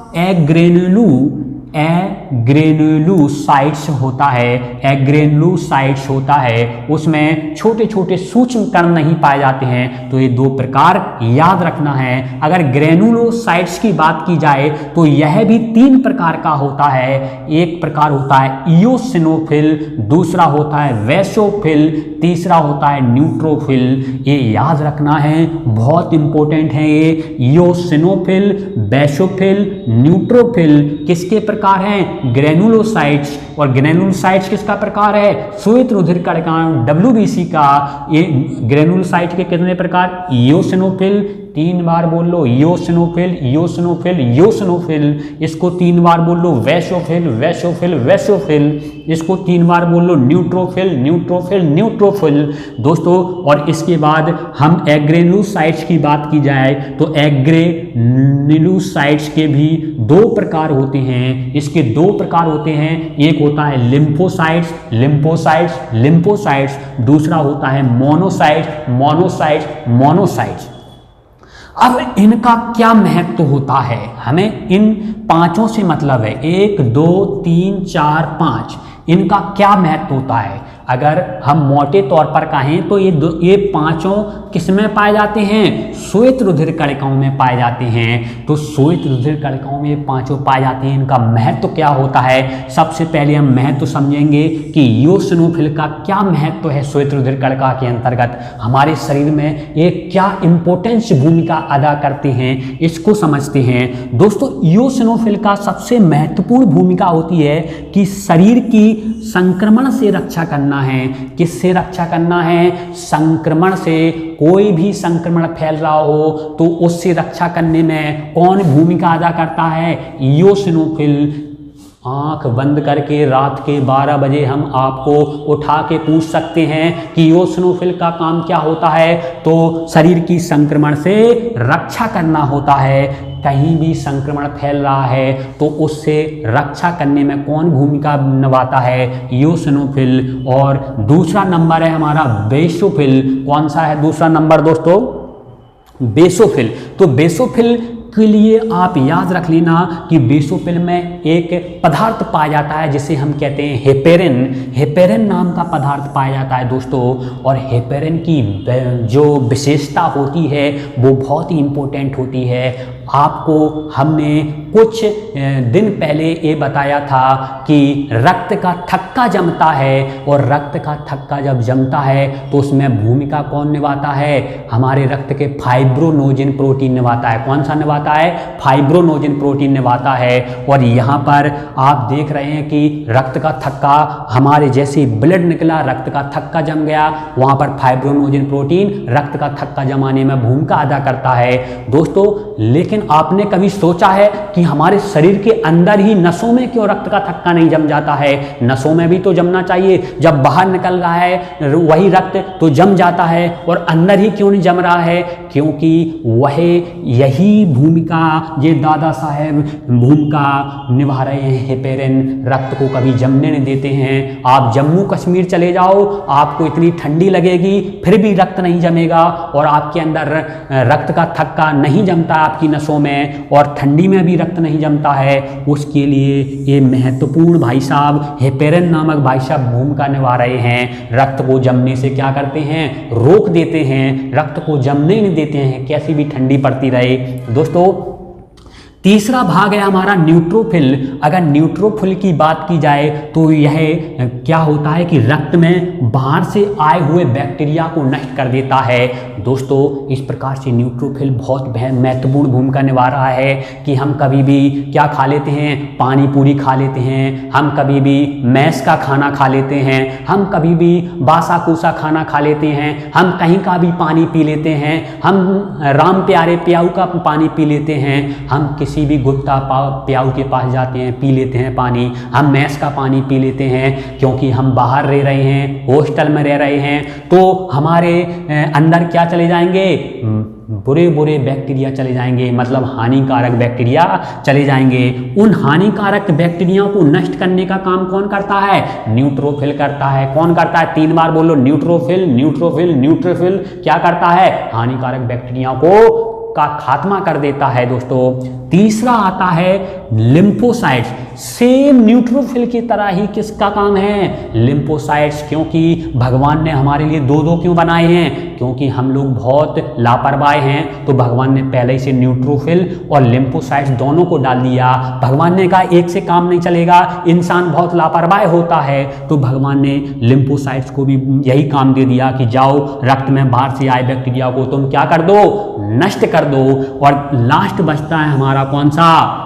एग्रेनुलोसाइट्स होता है, एग्रेनुलोसाइट्स होता है, उसमें छोटे छोटे सूक्ष्म कण नहीं पाए जाते हैं। तो ये 2 प्रकार याद रखना है। अगर ग्रेनुलोसाइट्स की बात की जाए तो यह भी 3 प्रकार का होता है। एक प्रकार होता है इओसिनोफिल, दूसरा होता है वैसोफिल, तीसरा होता है न्यूट्रोफिल। ये याद रखना है, बहुत इंपॉर्टेंट है ये। इओसिनोफिल, वैसोफिल, न्यूट्रोफिल किसके प्रकार हैं? ग्रेनुलोसाइट्स। और ग्रेनुलोसाइट्स किसका प्रकार है? श्वेत रुधिर कणिकाएं डब्ल्यूबीसी का। ये ग्रेनुलोसाइट के कितने प्रकार? इओसिनोफिल, 3 बार बोल लो, इओसिनोफिल, इओसिनोफिल, इओसिनोफिल। इसको 3 बार बोल लो, वैसोफिल, वैसोफिल, वैसोफिल। इसको 3 बार बोल लो, न्यूट्रोफिल, न्यूट्रोफिल, न्यूट्रोफिल दोस्तों। और इसके बाद हम एग्रेनुलोसाइट्स की बात की जाए तो एग्रेनुलोसाइट्स के भी 2 प्रकार होते हैं। इसके 2 प्रकार होते हैं, एक होता है लिम्फोसाइट्स, लिम्फोसाइट्स, लिम्फोसाइट्स, दूसरा होता है मोनोसाइट्स, मोनोसाइट्स, मोनोसाइट्स। अब इनका क्या महत्व होता है? हमें इन 5 से मतलब है, 1 2 3 4 5, इनका क्या महत्व होता है? अगर हम मोटे तौर पर कहें तो ये पांचों किसमें पाए जाते हैं? श्वेत रुधिर कणिकाओं में पाए जाते हैं। तो श्वेत रुधिर कणिकाओं में ये पांचों पाए जाते हैं। इनका महत्व क्या होता है? सबसे पहले हम महत्व समझेंगे कि इओसिनोफिल का क्या महत्व है श्वेत रुधिर कणिका के अंतर्गत, हमारे शरीर में ये क्या इंपॉर्टेंस भूमिका अदा करते हैं, इसको समझते हैं। दोस्तों, इओसिनोफिल का सबसे महत्वपूर्ण भूमिका होती है कि शरीर की संक्रमण से रक्षा करना है। किससे रक्षा करना है? संक्रमण से। कोई भी संक्रमण फैल रहा हो तो उससे रक्षा करने में कौन भूमिका अदा करता है? इओसिनोफिल। आंख बंद करके रात के 12 बजे हम आपको उठा के पूछ सकते हैं कि इओसिनोफिल का काम क्या होता है? तो शरीर की संक्रमण से रक्षा करना होता है। कहीं भी संक्रमण फैल रहा है तो उससे रक्षा करने में कौन भूमिका निभाता है? इओसिनोफिल। और दूसरा नंबर है हमारा बेसोफिल। कौन सा है दूसरा नंबर दोस्तों? बेसोफिल। तो बेसोफिल के लिए आप याद रख लेना कि बेसोफिल में एक पदार्थ पाया जाता है जिसे हम कहते हैं हेपेरिन। हेपेरिन नाम का पदार्थ पाया जाता है दोस्तों। और हेपेरिन की जो विशेषता होती है वो बहुत ही इम्पोर्टेंट होती है। आपको हमने कुछ दिन पहले ये बताया था कि रक्त का थक्का जमता है, और रक्त का थक्का जब जमता है तो उसमें भूमिका कौन निभाता है? हमारे रक्त के फाइब्रोनोजिन प्रोटीन निभाता है। कौन सा निभाता है? फाइब्रोनोजिन प्रोटीन निभाता है। और यहाँ पर आप देख रहे हैं कि रक्त का थक्का, हमारे जैसे ब्लड निकला, रक्त का थक्का जम गया, वहाँ पर फाइब्रोनोजिन प्रोटीन रक्त का थक्का जमाने में भूमिका अदा करता है दोस्तों। लेकिन आपने कभी सोचा है कि हमारे शरीर के अंदर ही नसों में क्यों रक्त का थक्का नहीं जम जाता है? नसों में भी तो जमना चाहिए। जब बाहर निकल रहा है वही रक्त तो जम जाता है, और अंदर ही क्यों नहीं जम रहा है? क्योंकि वह यही भूमिका ये दादा साहेब भूमिका निभा रहे हैं। हेपेरिन रक्त को कभी जमने नहीं देते हैं। आप जम्मू कश्मीर चले जाओ, आपको इतनी ठंडी लगेगी फिर भी रक्त नहीं जमेगा, और आपके अंदर रक्त का थक्का नहीं जमता आपकी नसों में, और ठंडी में भी रक्त नहीं जमता है। उसके लिए ये महत्वपूर्ण भाई साहब हेपेरिन नामक भाई साहब भूमिका निभा रहे हैं। रक्त को जमने से क्या करते हैं? रोक देते हैं। रक्त को जमने नहीं देते हैं, कैसी भी ठंडी पड़ती रहे दोस्तों। तीसरा भाग है हमारा न्यूट्रोफिल। अगर न्यूट्रोफिल की बात की जाए तो यह क्या होता है कि रक्त में बाहर से आए हुए बैक्टीरिया को नष्ट कर देता है दोस्तों। इस प्रकार से न्यूट्रोफिल बहुत महत्वपूर्ण भूमिका निभा रहा है कि हम कभी भी क्या खा लेते हैं? पानी पूरी खा लेते हैं, हम कभी भी मैस का खाना खा लेते हैं, हम कभी भी बासा कूसा खाना खा लेते हैं, हम कहीं का भी पानी पी लेते हैं, हम राम प्यारे प्याऊ का पानी पी लेते हैं, हम किसी भी गुप्ता प्याऊ के पास जाते हैं, पी लेते हैं पानी, हम मैस का पानी पी लेते हैं, क्योंकि हम बाहर रह रहे हैं, हॉस्टल में रह रहे हैं। तो हमारे अंदर क्या चले जाएंगे? बुरे बुरे बैक्टीरिया चले जाएंगे, मतलब हानिकारक बैक्टीरिया चले जाएंगे। उन हानिकारक बैक्टीरिया को नष्ट करने का काम कौन करता है? न्यूट्रोफिल करता है। कौन करता है? 3 बार बोलो, न्यूट्रोफिल न्यूट्रोफिल न्यूट्रोफिल। क्या करता है? हानिकारक बैक्टीरिया को का खात्मा कर देता है दोस्तों। तीसरा आता है लिम्फोसाइट्स। सेम न्यूट्रोफिल की तरह ही किसका काम है? लिम्फोसाइट्स। क्योंकि भगवान ने हमारे लिए 2-2 क्यों बनाए हैं? क्योंकि हम लोग बहुत लापरवाह हैं, तो भगवान ने पहले ही से न्यूट्रोफिल और लिम्फोसाइट्स दोनों को डाल दिया। भगवान ने कहा एक से काम नहीं चलेगा, इंसान बहुत लापरवाह होता है, तो भगवान ने लिम्फोसाइट्स को भी यही काम दे दिया कि जाओ रक्त में बाहर से आए बैक्टीरिया को तुम क्या कर दो? नष्ट कर दो। और लास्ट बचता है हमारा कौन सा?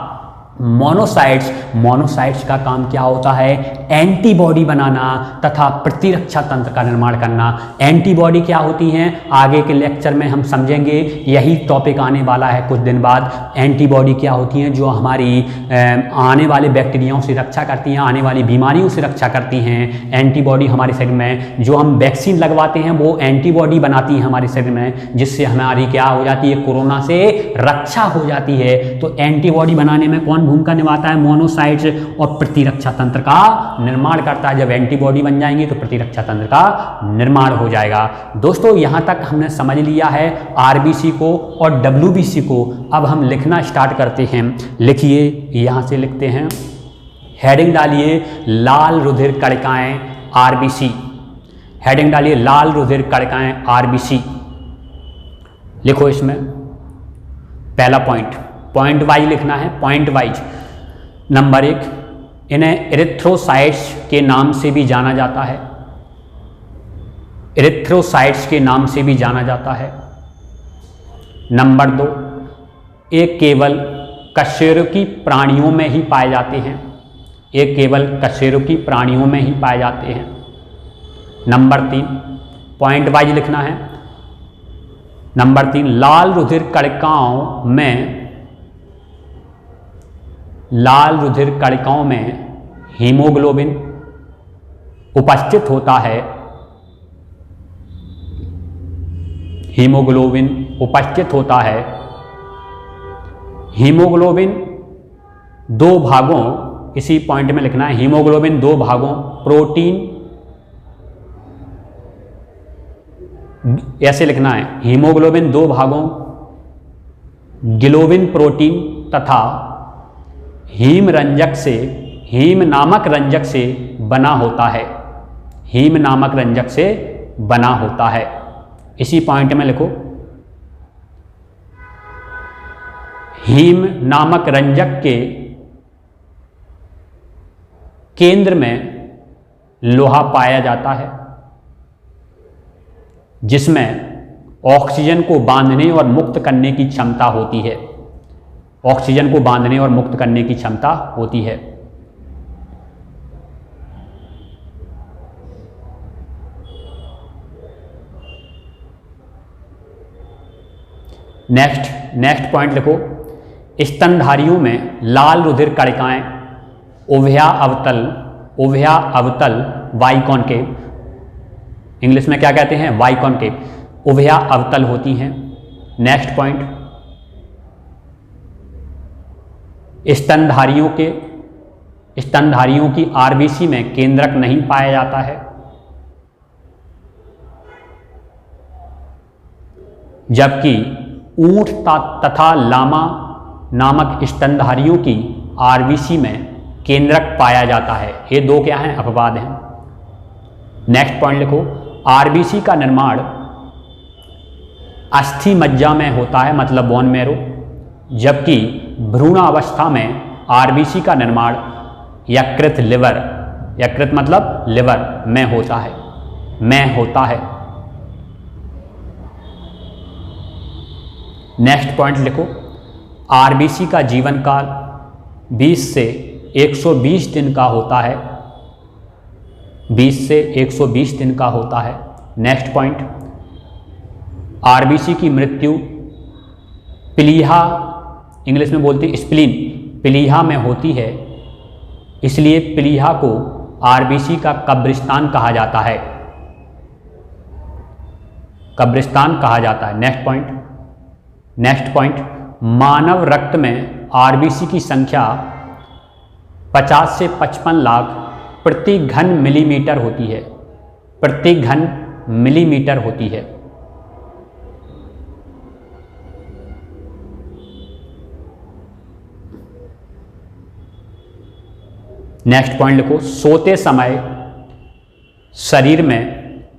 मोनोसाइट्स। मोनोसाइट्स का काम क्या होता है? एंटीबॉडी बनाना तथा प्रतिरक्षा तंत्र का निर्माण करना। एंटीबॉडी क्या होती हैं? आगे के लेक्चर में हम समझेंगे, यही टॉपिक आने वाला है कुछ दिन बाद। एंटीबॉडी क्या होती हैं? जो हमारी आने वाले बैक्टीरियाओं से रक्षा करती हैं, आने वाली बीमारियों से रक्षा करती हैं। एंटीबॉडी हमारे शरीर में जो हम वैक्सीन लगवाते हैं वो एंटीबॉडी बनाती हैं हमारे शरीर में, जिससे हमारी क्या हो जाती है? कोरोना से रक्षा हो जाती है। तो एंटीबॉडी बनाने में कौन भूमिका निभाता है? मोनोसाइट्स। और प्रतिरक्षा तंत्र का निर्माण करता है। जब एंटीबॉडी बन जाएंगी तो प्रतिरक्षा तंत्र का निर्माण हो जाएगा। दोस्तों यहां तक हमने समझ लिया है आरबीसी को और डब्ल्यूबीसी को। अब हम लिखना स्टार्ट करते हैं। लिखिए, यहां से लिखते हैं, हेडिंग डालिए लाल रुधिर कणिकाएं आरबीसी। हेडिंग डालिए लाल रुधिर कणिकाएं आरबीसी, लिखो इसमें पहला पॉइंट वाइज लिखना है, पॉइंट वाइज। नंबर 1, इन्हें एरिथ्रोसाइट्स के नाम से भी जाना जाता है, एरिथ्रोसाइट्स के नाम से भी जाना जाता है। नंबर 2, ये केवल कशेरुकी प्राणियों में ही पाए जाते हैं, ये केवल कशेरुकी प्राणियों में ही पाए जाते हैं। नंबर 3, पॉइंट वाइज लिखना है। नंबर 3, लाल रुधिर कणिकाओं में हीमोग्लोबिन उपस्थित होता है, हीमोग्लोबिन उपस्थित होता है। हीमोग्लोबिन 2 भागों, इसी पॉइंट में लिखना है, हीमोग्लोबिन 2 भागों प्रोटीन, ऐसे लिखना है, हीमोग्लोबिन 2 भागों ग्लोबिन प्रोटीन तथा हीम नामक रंजक से बना होता है, हीम नामक रंजक से बना होता है। इसी पॉइंट में लिखो, हीम नामक रंजक के केंद्र में लोहा पाया जाता है, जिसमें ऑक्सीजन को बांधने और मुक्त करने की क्षमता होती है, ऑक्सीजन को बांधने और मुक्त करने की क्षमता होती है। नेक्स्ट पॉइंट लिखो, स्तनधारियों में लाल रुधिर कणिकाएं उभया अवतल वाइकॉन्केव, इंग्लिश में क्या कहते हैं, वाइकॉन्केव, उभया अवतल होती हैं। नेक्स्ट पॉइंट, स्तनधारियों की आरबीसी में केंद्रक नहीं पाया जाता है, जबकि ऊंट तथा लामा नामक स्तनधारियों की आरबीसी में केंद्रक पाया जाता है। ये 2 क्या हैं, अपवाद हैं। नेक्स्ट पॉइंट लिखो, आरबीसी का निर्माण अस्थि मज्जा में होता है, मतलब बोन मैरो, जबकि भ्रूणावस्था में आरबीसी का निर्माण यकृत मतलब लिवर में होता है। नेक्स्ट पॉइंट लिखो, आरबीसी का जीवन काल 20 से 120 दिन का होता है, 20 से 120 दिन का होता है। नेक्स्ट पॉइंट, आरबीसी की मृत्यु प्लीहा, इंग्लिश में बोलते हैं स्प्लीन, प्लीहा में होती है, इसलिए प्लीहा को आरबीसी का कब्रिस्तान कहा जाता है, कब्रिस्तान कहा जाता है। नेक्स्ट पॉइंट, मानव रक्त में आरबीसी की संख्या 50 से 55 लाख प्रति घन मिलीमीटर होती है, प्रति घन मिलीमीटर होती है। नेक्स्ट पॉइंट लिखो, सोते समय शरीर में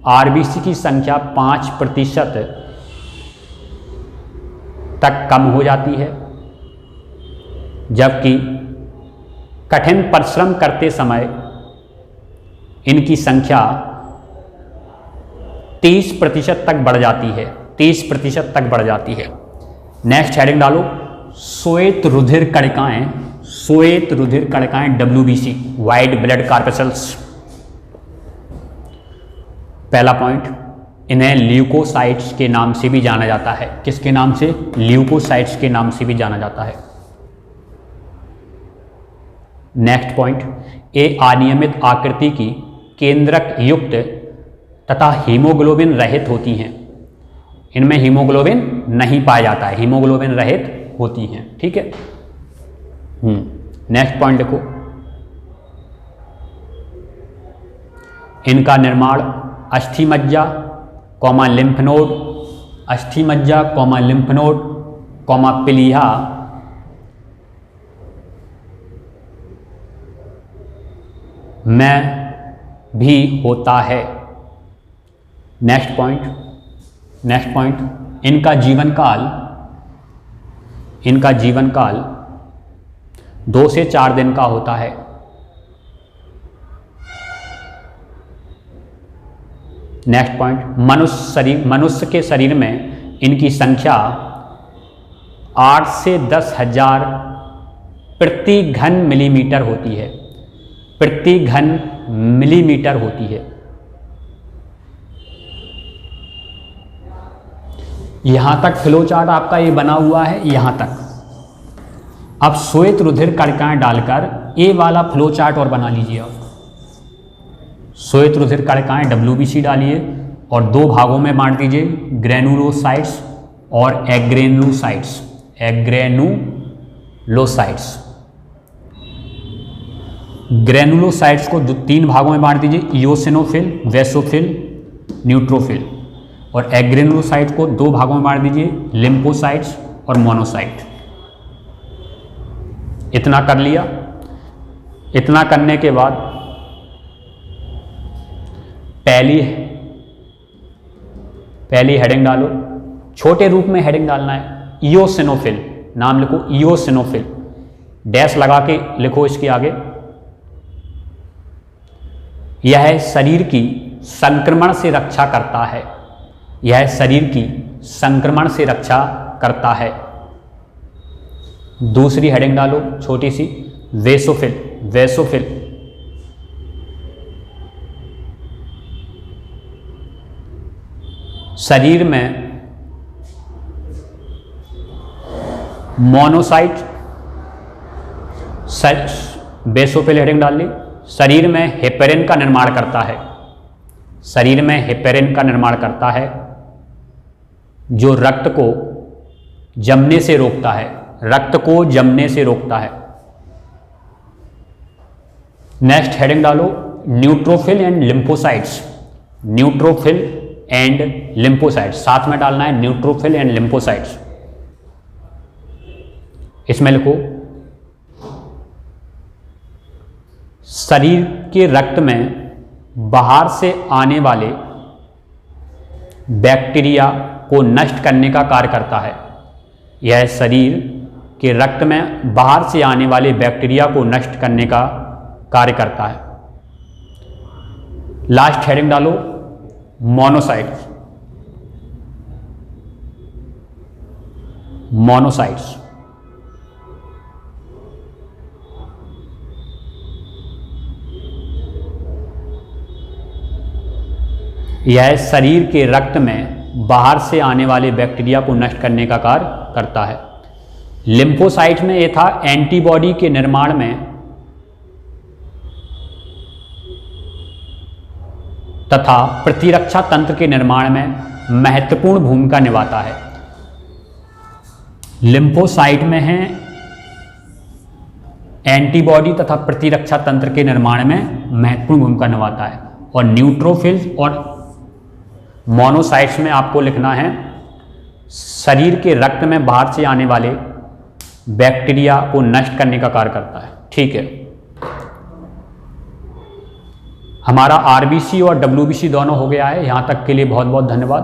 आरबीसी की संख्या 5% तक कम हो जाती है, जबकि कठिन परिश्रम करते समय इनकी संख्या 30% तक बढ़ जाती है, 30% तक बढ़ जाती है। नेक्स्ट हेडिंग डालो, श्वेत रुधिर कणिकाएं WBC, वाइट ब्लड कॉर्पस्कल्स। पहला पॉइंट, इन्हें ल्यूकोसाइट्स के नाम से भी जाना जाता है। किसके नाम से? ल्यूकोसाइट्स के नाम से भी जाना जाता है। नेक्स्ट पॉइंट, ये अनियमित आकृति की केंद्रक युक्त तथा हीमोग्लोबिन रहित होती हैं। इनमें हीमोग्लोबिन नहीं पाया जाता है, हीमोग्लोबिन रहित होती हैं। ठीक है। नेक्स्ट पॉइंट लिखो, इनका निर्माण अस्थि मज्जा कॉमा लिम्फ नोड, अस्थि मज्जा कॉमा लिम्फ नोड कॉमा प्लीहा में भी होता है। नेक्स्ट पॉइंट, इनका जीवन काल 2 से 4 दिन का होता है। नेक्स्ट पॉइंट, मनुष्य के शरीर में इनकी संख्या 8 से 10,000 प्रति घन मिलीमीटर होती है, प्रति घन मिलीमीटर होती है। यहाँ तक फ्लो चार्ट आपका ये बना हुआ है, यहाँ तक। अब श्वेत रुधिर कणिकाएं डालकर ये वाला फ्लो चार्ट और बना लीजिए आप। श्वेत रुधिर कणिकाएं WBC डालिए और 2 भागों में बांट दीजिए, ग्रेनुलोसाइट्स और एग्रेनुलोसाइट्स। ग्रेनुलोसाइट्स को 3 भागों में बांट दीजिए, इओसिनोफिल, बेसोफिल, न्यूट्रोफिल। और एग्रेनुलोसाइट्स को 2 भागों में बांट दीजिए, लिम्फोसाइट्स और मोनोसाइट। इतना कर लिया। इतना करने के बाद पहली हेडिंग डालो, छोटे रूप में हेडिंग डालना है, इओसिनोफिल। नाम लिखो इओसिनोफिल, डैश लगा के लिखो इसके आगे। यह शरीर की संक्रमण से रक्षा करता है, यह शरीर की संक्रमण से रक्षा करता है। दूसरी हेडिंग डालो छोटी सी, वेसोफिल। शरीर में मोनोसाइट, बेसोफिल हेडिंग डाल ली। शरीर में हेपेरिन का निर्माण करता है, शरीर में हेपेरिन का निर्माण करता है जो रक्त को जमने से रोकता है, रक्त को जमने से रोकता है। नेक्स्ट हेडिंग डालो, neutrophil and lymphocytes. Neutrophil and lymphocytes साथ में डालना है, न्यूट्रोफिल एंड लिम्फोसाइट्स। इसमें लिखो शरीर के रक्त में बाहर से आने वाले बैक्टीरिया को नष्ट करने का कार्य करता है। यह शरीर के रक्त में बाहर से आने वाले बैक्टीरिया को नष्ट करने का कार्य करता है। लास्ट हेडिंग डालो, मोनोसाइट्स। यह शरीर के रक्त में बाहर से आने वाले बैक्टीरिया को नष्ट करने का कार्य करता है। लिम्फोसाइट में यह था एंटीबॉडी के निर्माण में तथा प्रतिरक्षा तंत्र के निर्माण में महत्वपूर्ण भूमिका निभाता है। लिम्फोसाइट में है एंटीबॉडी तथा प्रतिरक्षा तंत्र के निर्माण में महत्वपूर्ण भूमिका निभाता है। और न्यूट्रोफिल्स और मोनोसाइट्स में आपको लिखना है शरीर के रक्त में बाहर से आने वाले बैक्टीरिया को नष्ट करने का कार्य करता है। ठीक है, हमारा आरबीसी और डब्ल्यूबीसी दोनों हो गया है। यहाँ तक के लिए बहुत बहुत धन्यवाद।